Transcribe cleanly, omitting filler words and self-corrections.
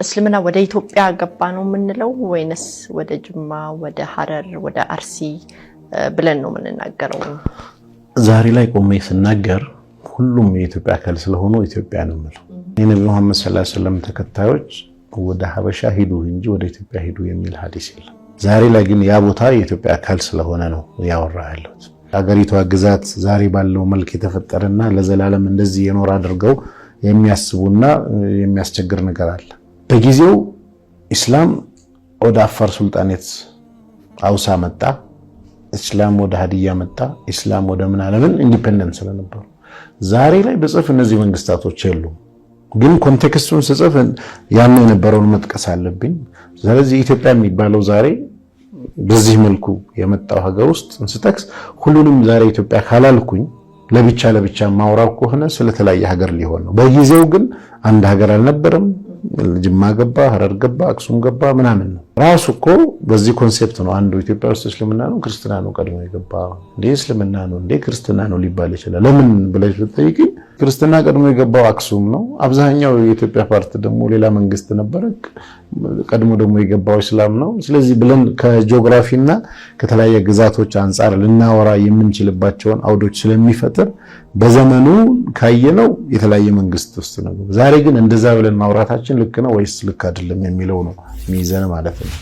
እስልምና ወደ ኢትዮጵያ ገባ ነው የምንለው ወይንስ ወደ ጅማ ወደ ሐረር ወደ አርሲ ብለን ነው የምንናገረው? ዛሬ ላይ ቆሜ ስናገር ሁሉም የኢትዮጵያ አካል ስለሆኑ ኢትዮጵያ ነው የምለው። የነብዩ መሐመድ ሰለላሁ ዐለይሂ ወሰለም ተከታዮች ወደ ሐበሻ ሂዱ እንጂ ወደ ኢትዮጵያ ሂዱ የሚል ሐዲስ የለም። ዛሬ ላይ ግን ያ ቦታ የኢትዮጵያ አካል ስለሆነ ነው ያወራው ያለው። ሀገሪቷ ግዛት ዛሬ ባለው መልክ የተፈጠረና ለዘላለም እንደዚህ የኖር አድርገው የሚያስቡና የሚያስቸግር ነገር አለ። በጊዜው ኢስላም ወደ አፋር ሱልጣኔት አውሳ መጣ፣ ኢስላም ወደ ሀዲያ መጣ፣ ኢስላም ወደ ምናለምን ኢንዲፔንደንት ስለነበሩ ዛሬ ላይ በጽፍ እነዚህ መንግስታቶች የሉም። ግን ኮንቴክስቱን ስጽፍ ያን የነበረውን መጥቀስ አለብኝ። ስለዚህ ኢትዮጵያ የሚባለው ዛሬ በዚህ መልኩ የመጣው ሀገር ውስጥ እንስጠቅስ ሁሉንም ዛሬ ኢትዮጵያ ካላልኩኝ ለብቻ ማውራው ከሆነ ስለተለያየ ሀገር ሊሆን ነው። በጊዜው ግን አንድ ሀገር አልነበረም። ጅማ ገባ፣ ሐረር ገባ፣ አክሱም ገባ ምናምን ነው። ራሱ እኮ በዚህ ኮንሴፕት ነው አንዱ ኢትዮጵያ ውስጥ እስልምና ነው ክርስትና ነው ቀድሞ የገባ እንዴ እስልምና ነው እንዴ ክርስትና ነው ሊባል ይችላል። ለምን ብለሽ ብትጠይቂ ክርስትና ቀድሞ የገባው አክሱም ነው። አብዛኛው የኢትዮጵያ ፓርት ደግሞ ሌላ መንግስት ነበር፣ ቀድሞ ደግሞ የገባው እስላም ነው። ስለዚህ ብለን ከጂኦግራፊና ከተለያየ ግዛቶች አንፃር ልናወራ የምንችልባቸውን አውዶች ስለሚፈጥር በዘመኑ ካየነው የተለያየ መንግስት ውስጥ ነው። ዛሬ ግን እንደዛ ብለን ማውራታችን ልክ ነው ወይስ ልክ አይደለም የሚለው ነው ሚዛን ማለት ነው።